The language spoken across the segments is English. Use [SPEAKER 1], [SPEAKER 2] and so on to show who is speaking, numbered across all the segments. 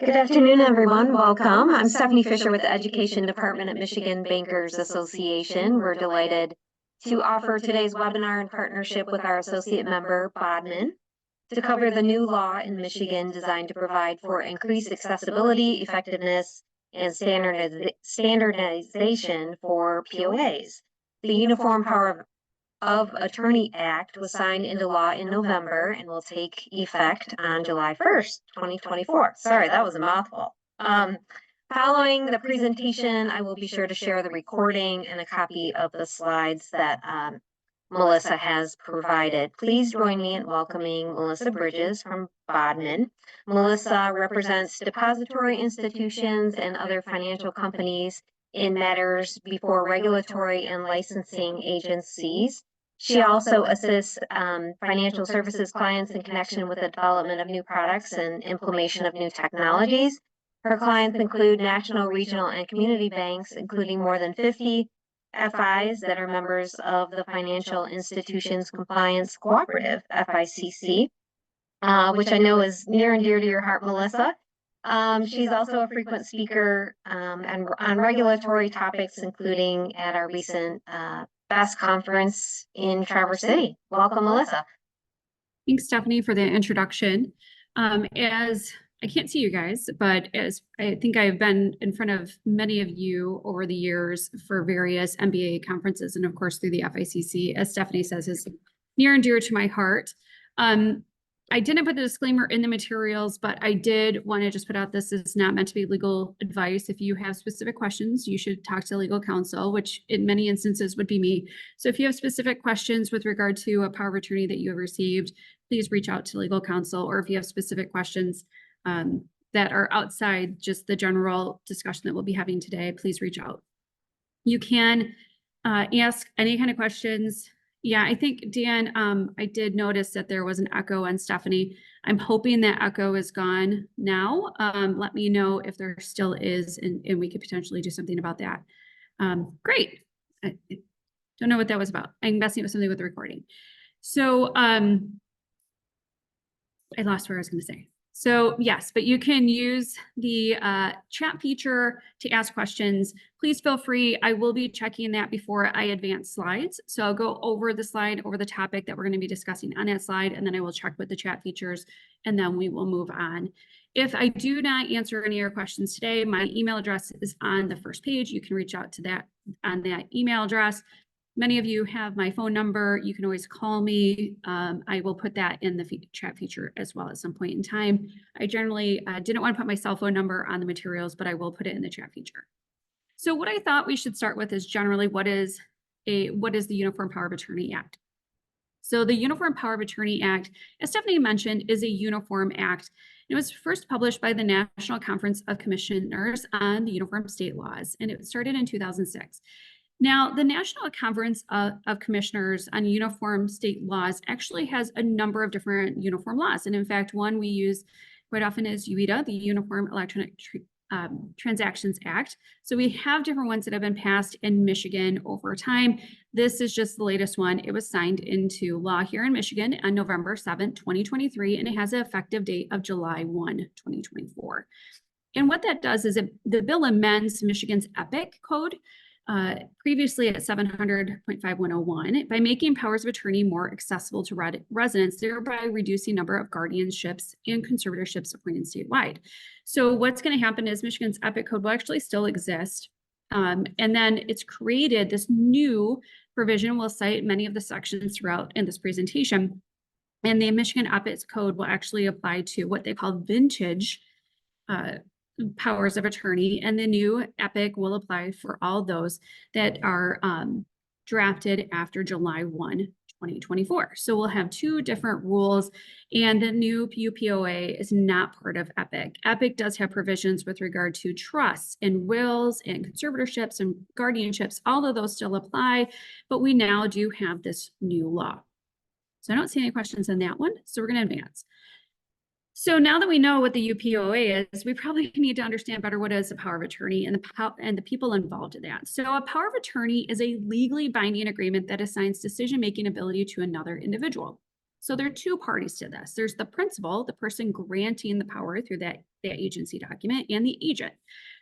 [SPEAKER 1] Good afternoon, everyone. Welcome. I'm Stephanie Fisher with the Education Department at Michigan Bankers Association. We're delighted to offer today's webinar in partnership with our associate member, Bodman, to cover the new law in Michigan designed to provide for increased accessibility, effectiveness, and standardization for POAs. The Uniform Power of Attorney Act was signed into law in November and will take effect on July 1st, 2024. Sorry, that was a mouthful. Following the presentation, I will be sure to share the recording and a copy of the slides that Melissa has provided. Please join me in welcoming Melissa Bridges from Bodman. Melissa represents depository institutions and other financial companies in matters before regulatory and licensing agencies. She also assists financial services clients in connection with the development of new products and implementation of new technologies. Her clients include national, regional, and community banks, including more than 50 FIs that are members of the Financial Institutions Compliance Cooperative, FICC, which I know is near and dear to your heart, Melissa. She's also a frequent speaker on regulatory topics, including at our recent BEST conference in Traverse City. Welcome, Melissa.
[SPEAKER 2] Thanks, Stephanie, for the introduction. As I can't see you guys, but as I think I've been in front of many of you over the years for various MBA conferences, and of course through the FICC, as Stephanie says, is near and dear to my heart. I didn't put the disclaimer in the materials, but I did want to just put out this is not meant to be legal advice. If you have specific questions, you should talk to legal counsel, which in many instances would be me. So if you have specific questions with regard to a power of attorney that you have received, please reach out to legal counsel. Or if you have specific questions that are outside just the general discussion that we'll be having today, please reach out. You can ask any kind of questions. Yeah, I think, Dan, I did notice that there was an echo on Stephanie. I'm hoping that echo is gone now. Let me know if there still is, and we could potentially do something about that. Great. I don't know what that was about. I'm guessing it was something with the recording. So I lost what I was going to say. So yes, but you can use the chat feature to ask questions. Please feel free. I will be checking that before I advance slides. So I'll go over the slide, over the topic that we're going to be discussing on that slide, and then I will check with the chat features, and then we will move on. If I do not answer any of your questions today, my email address is on the first page. You can reach out to that on that email address. Many of you have my phone number. You can always call me. I will put that in the chat feature as well at some point in time. I generally didn't want to put my cell phone number on the materials, but I will put it in the chat feature. So what I thought we should start with is generally what is the Uniform Power of Attorney Act? So the Uniform Power of Attorney Act, as Stephanie mentioned, is a uniform act. It was first published by the National Conference of Commissioners on the Uniform State Laws, and it started in 2006. Now, the National Conference of Commissioners on Uniform State Laws actually has a number of different uniform laws. And in fact, one we use quite often is UETA, the Uniform Electronic Transactions Act. So we have different ones that have been passed in Michigan over time. This is just the latest one. It was signed into law here in Michigan on November 7th, 2023, and it has an effective date of July 1, 2024. And what that does is the bill amends Michigan's EPIC code, previously at 700.5101, by making powers of attorney more accessible to residents, thereby reducing number of guardianships and conservatorships appointed statewide. So what's going to happen is Michigan's EPIC code will actually still exist. And then it's created this new provision. We'll cite many of the sections throughout in this presentation. And the Michigan EPIC code will actually apply to what they call vintage powers of attorney, and the new EPIC will apply for all those that are drafted after July 1, 2024. So we'll have two different rules, and the new UPOAA is not part of EPIC. EPIC does have provisions with regard to trusts and wills and conservatorships and guardianships. All of those still apply, but we now do have this new law. So I don't see any questions on that one, so we're going to advance. So now that we know what the UPOAA is, we probably need to understand better what is a power of attorney and the people involved in that. So a power of attorney is a legally binding agreement that assigns decision-making ability to another individual. So there are two parties to this. There's the principal, the person granting the power through that agency document, and the agent.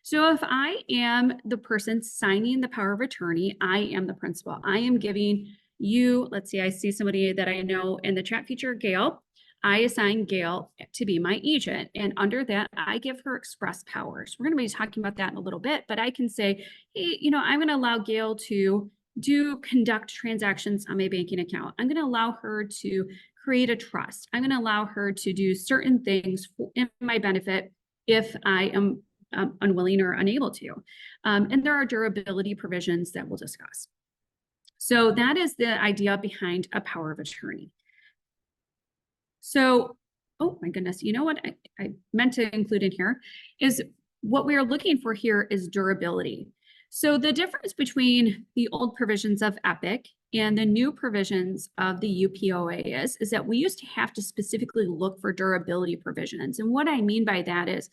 [SPEAKER 2] So if I am the person signing the power of attorney, I am the principal. I am giving you, let's see, I see somebody that I know in the chat feature, Gail. I assign Gail to be my agent. And under that, I give her express powers. We're going to be talking about that in a little bit, but I can say, hey, I'm going to allow Gail to conduct transactions on my banking account. I'm going to allow her to create a trust. I'm going to allow her to do certain things in my benefit if I am unwilling or unable to. And there are durability provisions that we'll discuss. So that is the idea behind a power of attorney. So, oh my goodness, you know what I meant to include in here is what we are looking for here is durability. So the difference between the old provisions of EPIC and the new provisions of the UPOAA is that we used to have to specifically look for durability provisions. And what I mean by that is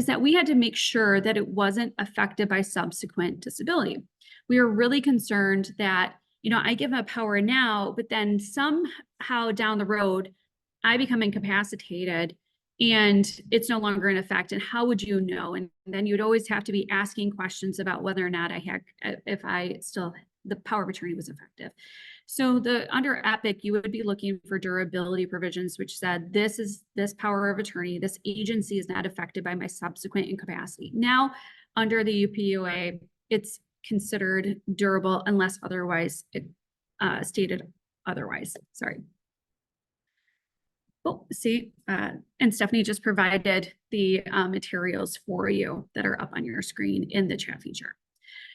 [SPEAKER 2] that we had to make sure that it wasn't affected by subsequent disability. We were really concerned that, I give a power now, but then somehow down the road, I become incapacitated and it's no longer in effect. And how would you know? And then you'd always have to be asking questions about whether or not the power of attorney was effective. So under EPIC, you would be looking for durability provisions, which said this power of attorney, this agency is not affected by my subsequent incapacity. Now, under the UPOAA, it's considered durable unless otherwise stated otherwise. Sorry. Oh, see, and Stephanie just provided the materials for you that are up on your screen in the chat feature.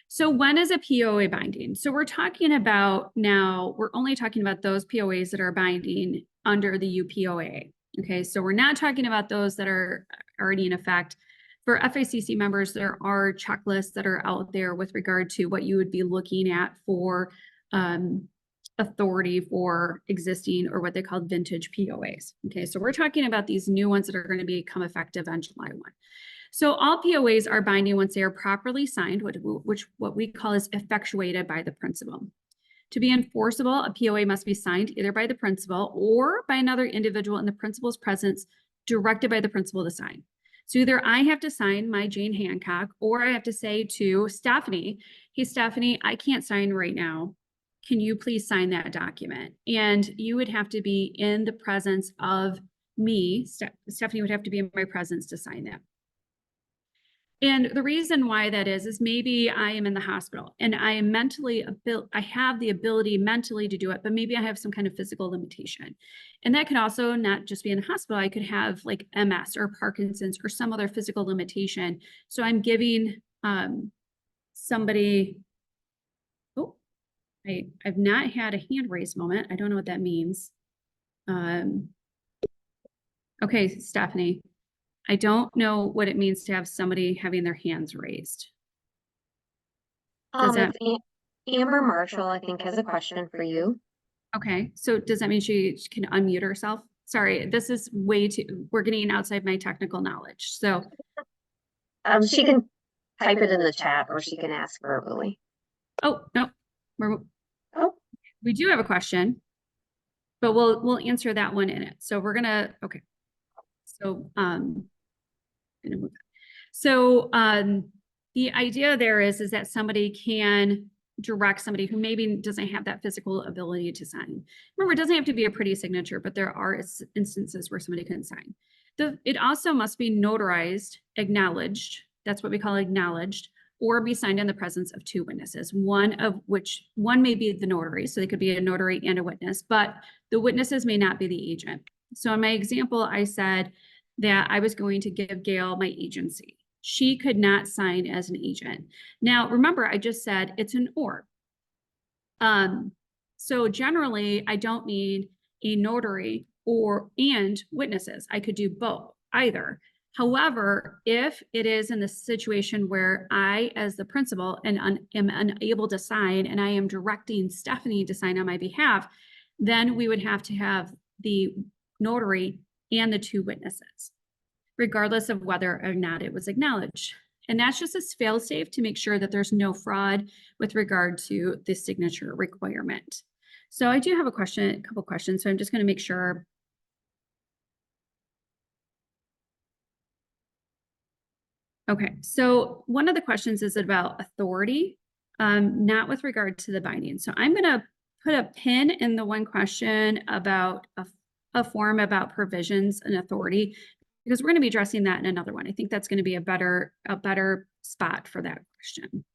[SPEAKER 2] So when is a POA binding? So we're talking about now, we're only talking about those POAs that are binding under the UPOAA. Okay, so we're not talking about those that are already in effect. For FACC members, there are checklists that are out there with regard to what you would be looking at for authority for existing or what they call vintage POAs. Okay, so we're talking about these new ones that are going to become effective on July 1. So all POAs are binding once they are properly signed, which what we call is effectuated by the principal. To be enforceable, a POA must be signed either by the principal or by another individual in the principal's presence, directed by the principal to sign. So either I have to sign my Jane Hancock, or I have to say to Stephanie, hey, Stephanie, I can't sign right now. Can you please sign that document? And you would have to be in the presence of me. Stephanie would have to be in my presence to sign that. And the reason why that is maybe I am in the hospital and I am I have the ability mentally to do it, but maybe I have some kind of physical limitation. And that could also not just be in the hospital. I could have like MS or Parkinson's or some other physical limitation. So I'm giving somebody, oh, I've not had a hand raised moment. I don't know what that means. Okay, Stephanie. I don't know what it means to have somebody having their hands raised.
[SPEAKER 1] It's Amber Marshall, I think, has a question for you.
[SPEAKER 2] Okay, so does that mean she can unmute herself? Sorry, this is we're getting outside my technical knowledge. So
[SPEAKER 1] she can type it in the chat or she can ask verbally.
[SPEAKER 2] Oh, no. We do have a question, but we'll answer that one in it. So we're gonna, okay. So gonna move on. So the idea there is that somebody can direct somebody who maybe doesn't have that physical ability to sign. Remember, it doesn't have to be a pretty signature, but there are instances where somebody can sign. It also must be notarized, acknowledged. That's what we call acknowledged, or be signed in the presence of two witnesses, one may be the notary, so they could be a notary and a witness, but the witnesses may not be the agent. So in my example, I said that I was going to give Gail my agency. She could not sign as an agent. Now, remember, I just said it's an or. So generally, I don't need a notary and witnesses. I could do both, either. However, if it is in the situation where I, as the principal, am unable to sign and I am directing Stephanie to sign on my behalf, then we would have to have the notary and the two witnesses, regardless of whether or not it was acknowledged. And that's just a fail-safe to make sure that there's no fraud with regard to the signature requirement. So I do have a couple questions, so I'm just going to make sure. Okay, so one of the questions is about authority, not with regard to the binding. So I'm going to put a pin in the one question about a form about provisions and authority, because we're going to be addressing that in another one. I think that's going to be a better spot for that question.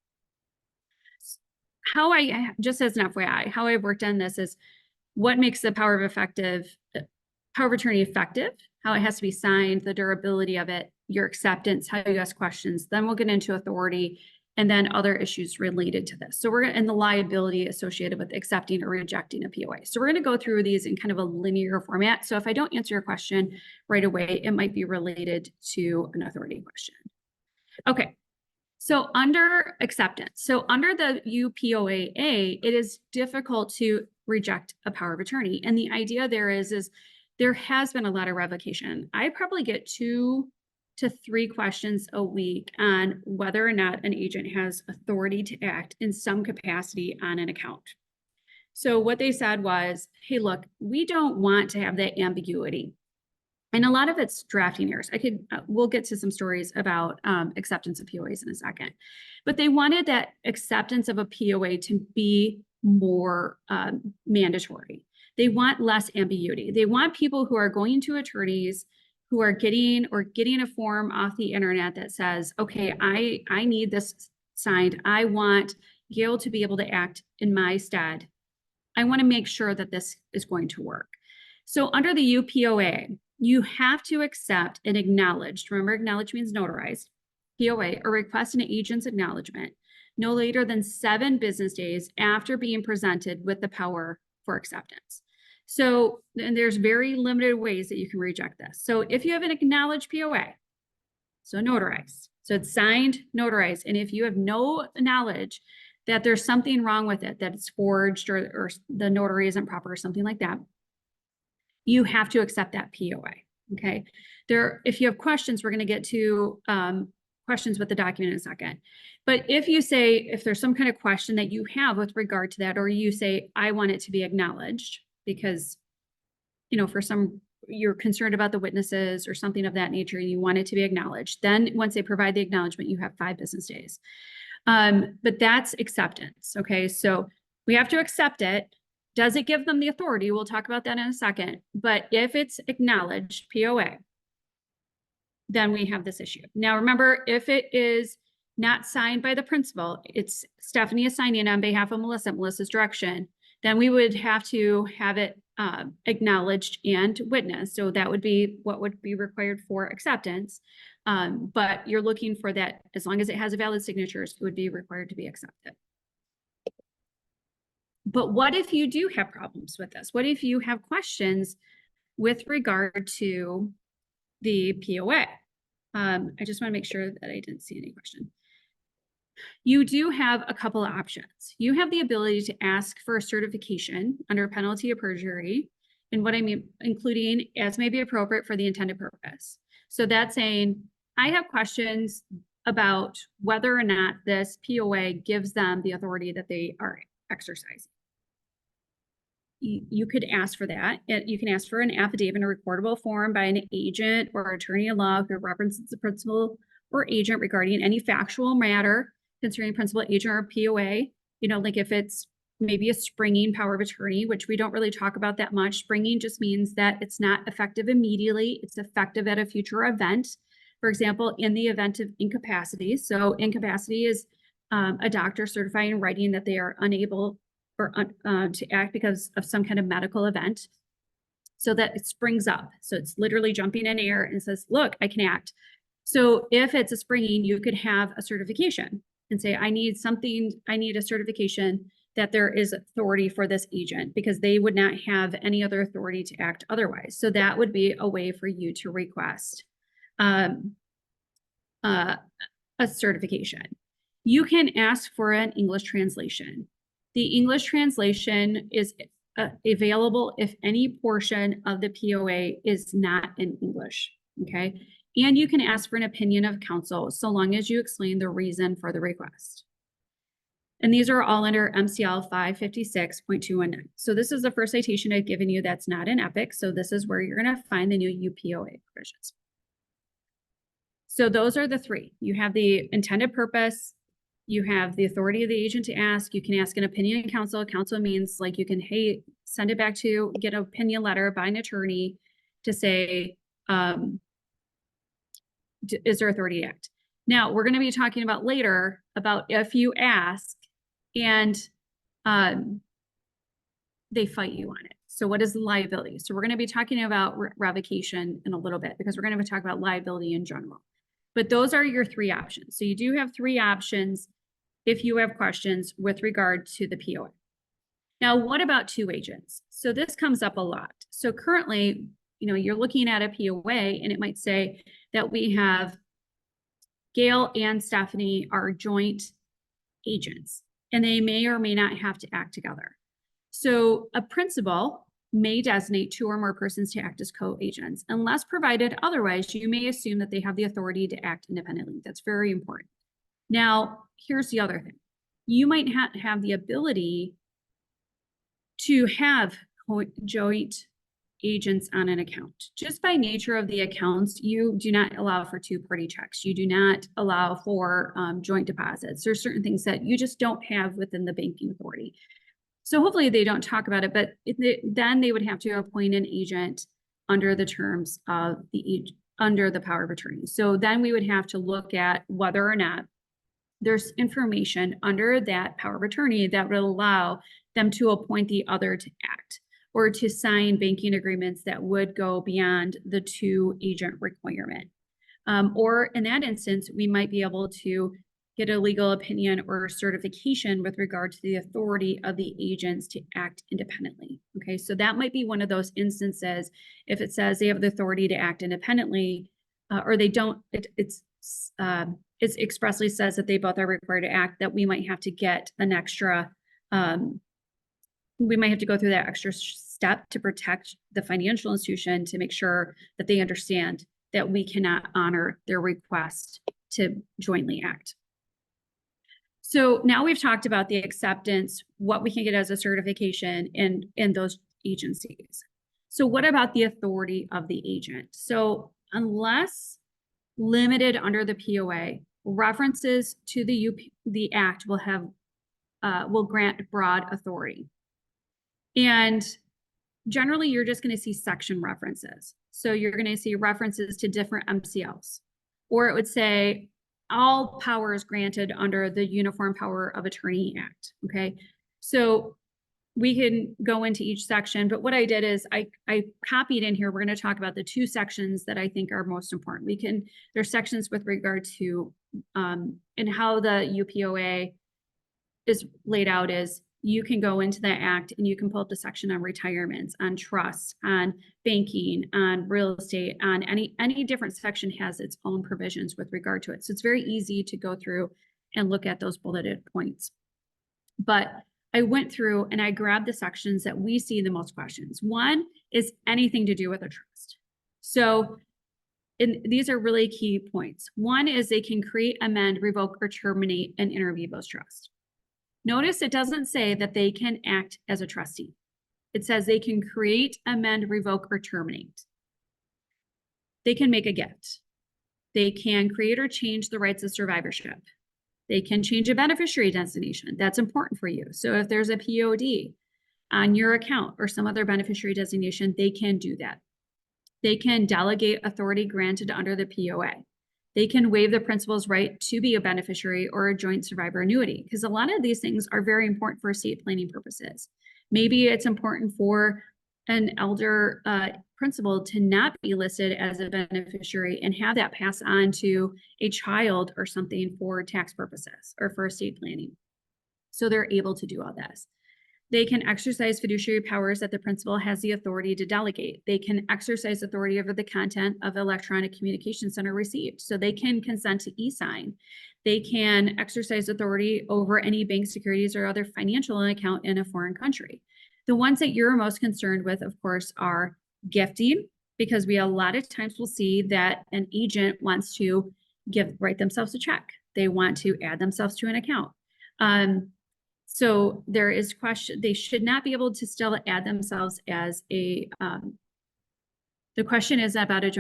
[SPEAKER 2] How just as an FYI, how I've worked on this is what makes the power of attorney effective, how it has to be signed, the durability of it, your acceptance, how you ask questions. Then we'll get into authority and then other issues related to this. So and the liability associated with accepting or rejecting a POA. So we're going to go through these in kind of a linear format. So if I don't answer your question right away, it might be related to an authority question. Okay. So under acceptance, so under the UPOAA, it is difficult to reject a power of attorney. And the idea there is there has been a lot of revocation. I probably get 2 to 3 questions a week on whether or not an agent has authority to act in some capacity on an account. So what they said was, hey, look, we don't want to have that ambiguity. And a lot of it's drafting errors. We'll get to some stories about acceptance of POAs in a second, but they wanted that acceptance of a POA to be more mandatory. They want less ambiguity. They want people who are going to attorneys who are getting a form off the internet that says, okay, I need this signed. I want Gail to be able to act in my stead. I want to make sure that this is going to work. So under the UPOA, you have to accept an acknowledged, remember acknowledged means notarized, POA, or request an agent's acknowledgement no later than 7 business days after being presented with the power for acceptance. So, and there's very limited ways that you can reject this. So if you have an acknowledged POA, so notarized, so it's signed, notarized, and if you have no knowledge that there's something wrong with it, that it's forged or the notary isn't proper or something like that, you have to accept that POA, okay? If you have questions, we're gonna get to questions with the document in a second. But if there's some kind of question that you have with regard to that, or you say, I want it to be acknowledged because, you're concerned about the witnesses or something of that nature, you want it to be acknowledged. Then once they provide the acknowledgement, you have 5 business days. But that's acceptance, okay? So we have to accept it. Does it give them the authority? We'll talk about that in a second. But if it's acknowledged POA, then we have this issue. Now, remember, if it is not signed by the principal, it's Stephanie is signing on behalf of Melissa's direction, then we would have to have it acknowledged and witnessed. So that would be what would be required for acceptance. But you're looking for that, as long as it has a valid signatures, it would be required to be accepted. But what if you do have problems with this? What if you have questions with regard to the POA? I just want to make sure that I didn't see any question. You do have a couple of options. You have the ability to ask for a certification under penalty of perjury, and what I mean, including as may be appropriate for the intended purpose. So that's saying, I have questions about whether or not this POA gives them the authority that they are exercising. You could ask for that. You can ask for an affidavit in a recordable form by an agent or attorney at law who represents the principal or agent regarding any factual matter concerning principal, agent, or POA. Like if it's maybe a springing power of attorney, which we don't really talk about that much. Springing just means that it's not effective immediately. It's effective at a future event. For example, in the event of incapacity. So incapacity is a doctor certifying in writing that they are unable to act because of some kind of medical event, so that it springs up. So it's literally jumping in air and says, look, I can act. So if it's a springing, you could have a certification and say, I need a certification that there is authority for this agent, because they would not have any other authority to act otherwise. So that would be a way for you to request a certification. You can ask for an English translation. The English translation is available if any portion of the POA is not in English, okay? And you can ask for an opinion of counsel so long as you explain the reason for the request. And these are all under MCL 556.219. So this is the first citation I've given you that's not in EPIC. So this is where you're going to find the new UPOA provisions. So those are the three. You have the intended purpose, you have the authority of the agent to ask, you can ask an opinion in counsel. Counsel means like you can, hey, send it back to get an opinion letter by an attorney to say, is there authority to act? Now, we're going to be talking about later about if you ask and they fight you on it. So what is the liability? So we're going to be talking about revocation in a little bit because we're going to be talking about liability in general. But those are your three options. So you do have three options if you have questions with regard to the POA. Now, what about two agents? So this comes up a lot. So currently, you're looking at a POA and it might say that we have Gail and Stephanie are joint agents and they may or may not have to act together. So a principal may designate two or more persons to act as co-agents. Unless provided otherwise, you may assume that they have the authority to act independently. That's very important. Now, here's the other thing. You might have the ability to have joint agents on an account. Just by nature of the accounts, you do not allow for two-party checks. You do not allow for joint deposits. There's certain things that you just don't have within the banking authority. So hopefully they don't talk about it, but then they would have to appoint an agent under the terms of under the power of attorney. So then we would have to look at whether or not there's information under that power of attorney that would allow them to appoint the other to act or to sign banking agreements that would go beyond the two agent requirement. Or in that instance, we might be able to get a legal opinion or certification with regard to the authority of the agents to act independently. Okay, so that might be one of those instances if it says they have the authority to act independently, or they don't, it expressly says that they both are required to act, that we might have to get an extra, we might have to go through that extra step to protect the financial institution to make sure that they understand that we cannot honor their request to jointly act. So now we've talked about the acceptance, what we can get as a certification in those agencies. So what about the authority of the agent? So unless limited under the POA, references to the act will grant broad authority. And generally, you're just going to see section references. So you're going to see references to different MCLs, or it would say all powers granted under the Uniform Power of Attorney Act. Okay, so we can go into each section, but what I did is I copied in here. We're going to talk about the two sections that I think are most important. There's sections with regard to and how the UPOA is laid out is you can go into that act and you can pull up the section on retirements, on trusts, on banking, on real estate, on any different section has its own provisions with regard to it. So it's very easy to go through and look at those bulleted points. But I went through and I grabbed the sections that we see the most questions. One is anything to do with a trust. So these are really key points. One is they can create, amend, revoke, or terminate an inter vivos trust. Notice it doesn't say that they can act as a trustee. It says they can create, amend, revoke, or terminate. They can make a gift. They can create or change the rights of survivorship. They can change a beneficiary designation. That's important for you. So if there's a POD on your account or some other beneficiary designation, they can do that. They can delegate authority granted under the POA. They can waive the principal's right to be a beneficiary or a joint survivor annuity, because a lot of these things are very important for estate planning purposes. Maybe it's important for an elder principal to not be listed as a beneficiary and have that pass on to a child or something for tax purposes or for estate planning. So they're able to do all this. They can exercise fiduciary powers that the principal has the authority to delegate. They can exercise authority over the content of electronic communication center received. So they can consent to e-sign. They can exercise authority over any bank securities or other financial account in a foreign country. The ones that you're most concerned with, of course, are gifting, because we a lot of times will see that an agent wants to write themselves a check. They want to add themselves to an account. So there is question, they should not be able to still add themselves as a, the question is about a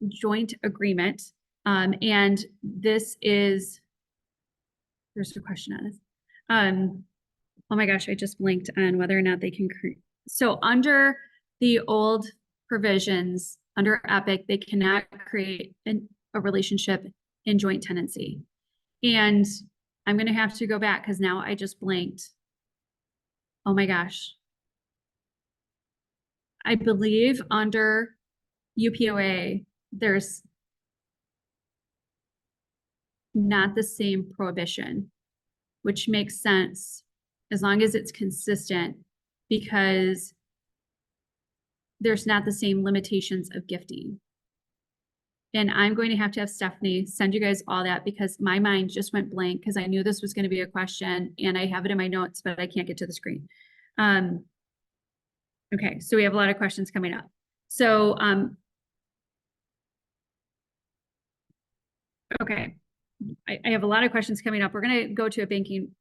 [SPEAKER 2] joint agreement. And this is, there's a question on this. Oh my gosh, I just blinked on whether or not they can create. So under the old provisions, under EPIC, they cannot create a relationship in joint tenancy. And I'm going to have to go back because now I just blinked. Oh my gosh. I believe under UPOAA, there's not the same prohibition, which makes sense as long as it's consistent, because there's not the same limitations of gifting. And I'm going to have Stephanie send you guys all that because my mind just went blank because I knew this was going to be a question and I have it in my notes, but I can't get to the screen. Okay, so we have a lot of questions coming up. So, okay, I have a lot of questions coming up. We're going to go to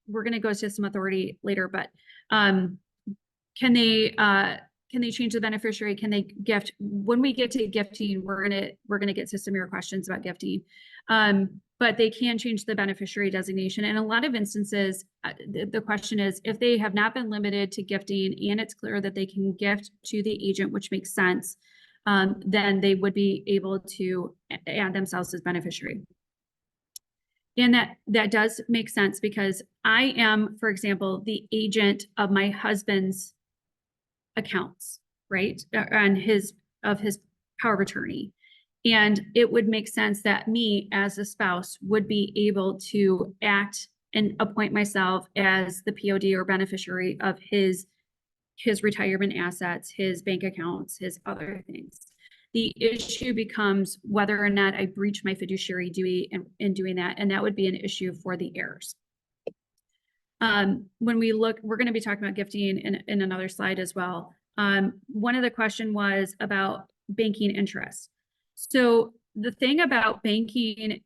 [SPEAKER 2] we're going to go to some authority later, but can they change the beneficiary? Can they gift? When we get to gifting, we're gonna get to some of your questions about gifting. But they can change the beneficiary designation. In a lot of instances, the question is if they have not been limited to gifting and it's clear that they can gift to the agent, which makes sense, then they would be able to add themselves as beneficiary. And that does make sense because I am, for example, the agent of my husband's accounts, right? On his power of attorney. And it would make sense that me as a spouse would be able to act and appoint myself as the POD or beneficiary of his retirement assets, his bank accounts, his other things. The issue becomes whether or not I breach my fiduciary duty in doing that, and that would be an issue for the heirs. When we look, we're going to be talking about gifting in another slide as well. One of the question was about banking interest. So the thing about banking,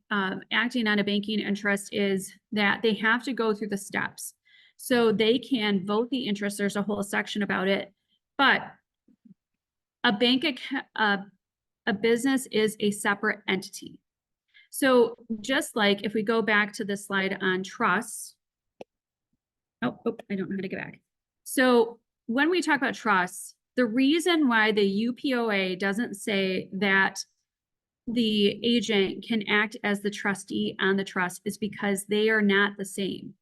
[SPEAKER 2] acting on a banking interest is that they have to go through the steps. So they can vote the interest. There's a whole section about it, but a bank account, a business is a separate entity. So just like if we go back to the slide on trust, I don't know how to get back. So when we talk about trusts, the reason why the UPOAA doesn't say that the agent can act as the trustee on the trust is because they are not the same.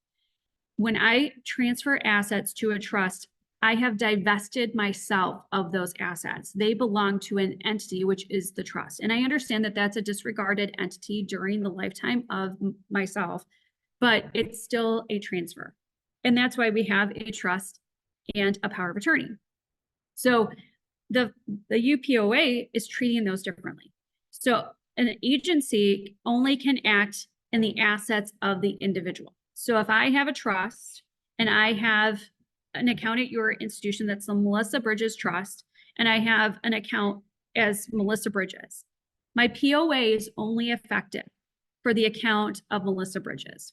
[SPEAKER 2] When I transfer assets to a trust, I have divested myself of those assets. They belong to an entity, which is the trust. And I understand that that's a disregarded entity during the lifetime of myself, but it's still a transfer. And that's why we have a trust and a power of attorney. So the UPOAA is treating those differently. So an agency only can act in the assets of the individual. So if I have a trust and I have an account at your institution that's the Melissa Bridges Trust, and I have an account as Melissa Bridges, my POA is only effective for the account of Melissa Bridges.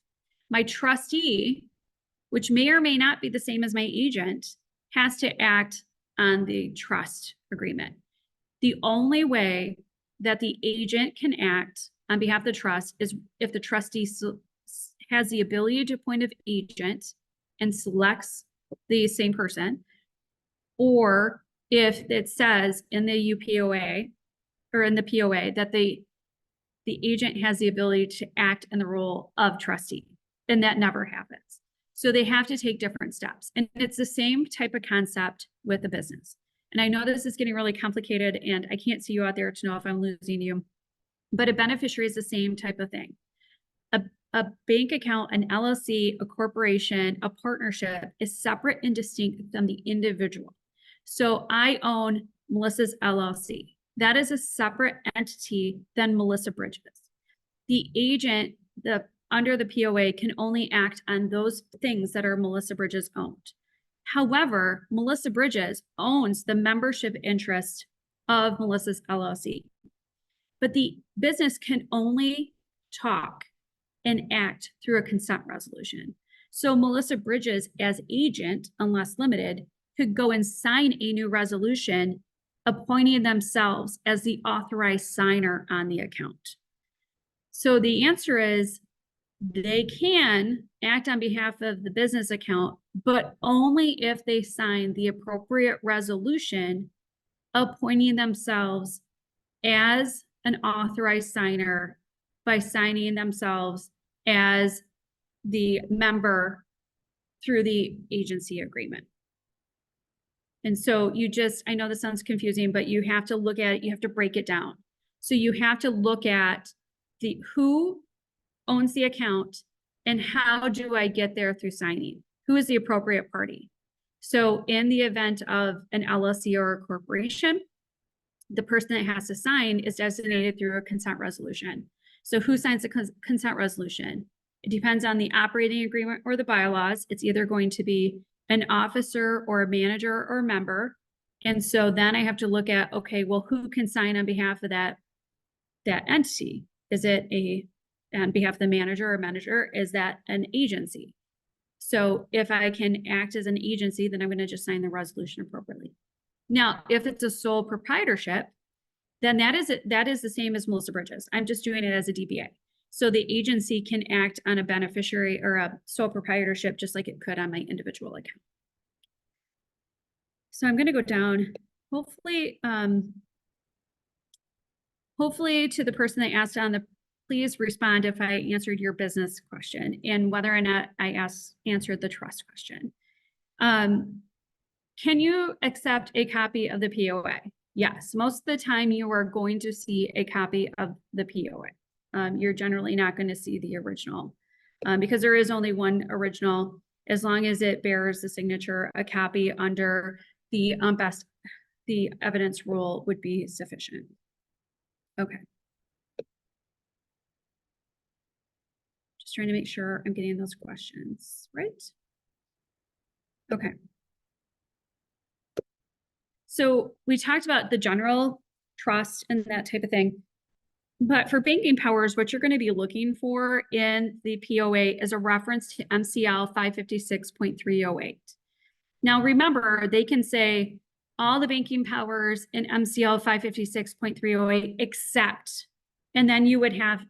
[SPEAKER 2] My trustee, which may or may not be the same as my agent, has to act on the trust agreement. The only way that the agent can act on behalf of the trust is if the trustee has the ability to appoint an agent and selects the same person, or if it says in the UPOA or in the POA that the agent has the ability to act in the role of trustee, and that never happens. So they have to take different steps. And it's the same type of concept with the business. And I know this is getting really complicated and I can't see you out there to know if I'm losing you, but a beneficiary is the same type of thing. A bank account, an LLC, a corporation, a partnership is separate and distinct from the individual. So I own Melissa's LLC. That is a separate entity than Melissa Bridges. The agent, under the POA, can only act on those things that are Melissa Bridges owned. However, Melissa Bridges owns the membership interest of Melissa's LLC. But the business can only talk and act through a consent resolution. So Melissa Bridges, as agent, unless limited, could go and sign a new resolution appointing themselves as the authorized signer on the account. So the answer is they can act on behalf of the business account, but only if they sign the appropriate resolution appointing themselves as an authorized signer by signing themselves as the member through the agency agreement. And so you just, I know this sounds confusing, but you have to look at it, you have to break it down. So you have to look at the who owns the account and how do I get there through signing? Who is the appropriate party? So in the event of an LLC or a corporation, the person that has to sign is designated through a consent resolution. So who signs the consent resolution? It depends on the operating agreement or the bylaws. It's either going to be an officer or a manager or a member. And so then I have to look at, okay, well, who can sign on behalf of that entity? Is it on behalf of the manager or manager? Is that an agency? So if I can act as an agency, then I'm going to just sign the resolution appropriately. Now, if it's a sole proprietorship, then that is the same as Melissa Bridges. I'm just doing it as a DBA. So the agency can act on a beneficiary or a sole proprietorship just like it could on my individual account. So I'm going to go down, hopefully to the person that asked on the, please respond if I answered your business question and whether or not I answered the trust question. Can you accept a copy of the POA? Yes, most of the time you are going to see a copy of the POA. You're generally not going to see the original because there is only one original. As long as it bears the signature, a copy under the the evidence rule would be sufficient. Okay. Just trying to make sure I'm getting those questions right. Okay. So we talked about the general trust and that type of thing. But for banking powers, what you're going to be looking for in the POA is a reference to MCL 556.308. Now, remember, they can say all the banking powers in MCL 556.308 except, and then it would have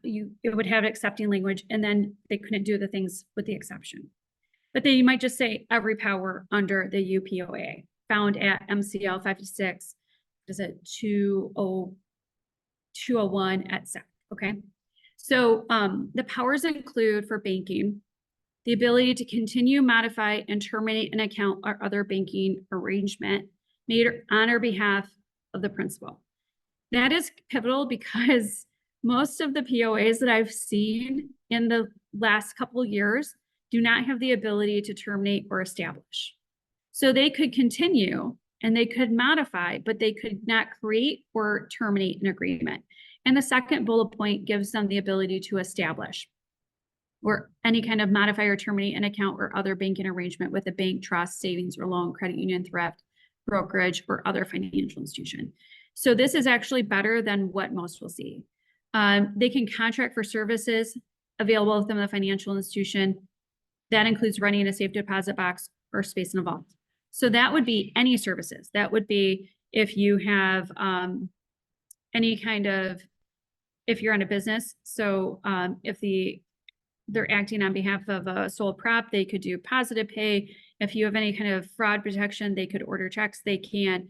[SPEAKER 2] accepting language, and then they couldn't do the things with the exception. But then you might just say every power under the UPOAA found at MCL 56, is it 201 at SEC, okay? So the powers include for banking, the ability to continue, modify, and terminate an account or other banking arrangement made on or behalf of the principal. That is pivotal because most of the POAs that I've seen in the last couple of years do not have the ability to terminate or establish. So they could continue and they could modify, but they could not create or terminate an agreement. And the second bullet point gives them the ability to establish or any kind of modify or terminate an account or other banking arrangement with a bank, trust, savings or loan, credit union, thrift, brokerage, or other financial institution. So this is actually better than what most will see. They can contract for services available within the financial institution. That includes running a safe deposit box or space in a vault. So that would be any services. That would be if you have any kind of, if you're in a business. So if they're acting on behalf of a sole prop, they could do positive pay. If you have any kind of fraud protection, they could order checks. They can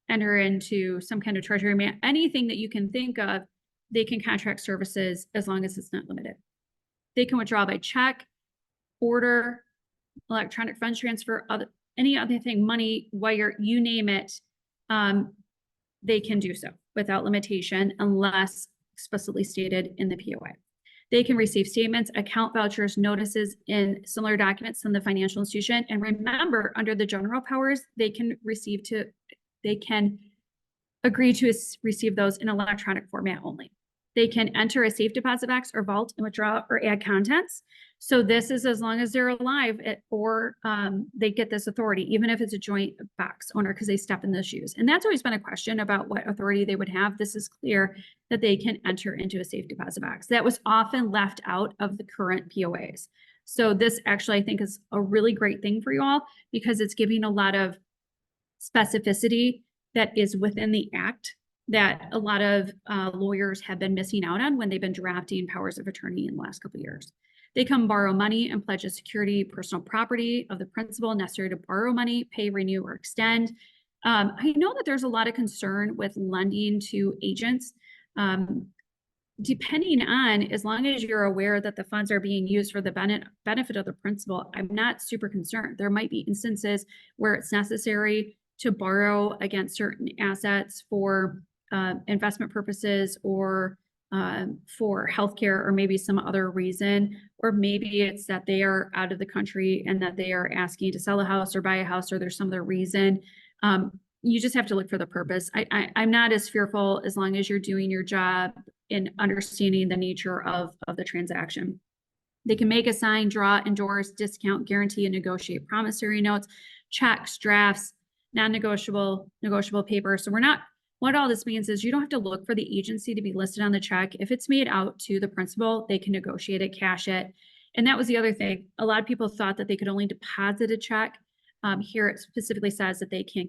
[SPEAKER 2] enter into some kind of treasury management. Anything that you can think of, they can contract services as long as it's not limited. They can withdraw by check, order, electronic funds transfer, any other thing, money, wire, you name it, they can do so without limitation unless explicitly stated in the POA. They can receive statements, account vouchers, notices, and similar documents from the financial institution. And remember, under the general powers, they can agree to receive those in electronic format only. They can enter a safe deposit box or vault and withdraw or add contents. So this is as long as they're alive or they get this authority, even if it's a joint box owner, because they step in the shoes. And that's always been a question about what authority they would have. This is clear that they can enter into a safe deposit box. That was often left out of the current POAs. So this actually, I think, is a really great thing for you all because it's giving a lot of specificity that is within the act that a lot of lawyers have been missing out on when they've been drafting powers of attorney in the last couple of years. They can borrow money and pledge a security, personal property of the principal necessary to borrow money, pay, renew, or extend. I know that there's a lot of concern with lending to agents. Depending on, as long as you're aware that the funds are being used for the benefit of the principal, I'm not super concerned. There might be instances where it's necessary to borrow against certain assets for investment purposes or for healthcare or maybe some other reason, or maybe it's that they are out of the country and that they are asking to sell a house or buy a house or there's some other reason. You just have to look for the purpose. I'm not as fearful as long as you're doing your job in understanding the nature of the transaction. They can make, assign, draw, endorse, discount, guarantee, and negotiate promissory notes, checks, drafts, non-negotiable, negotiable paper. So what all this means is you don't have to look for the agency to be listed on the check. If it's made out to the principal, they can negotiate it, cash it. And that was the other thing. A lot of people thought that they could only deposit a check. Here it specifically says that they can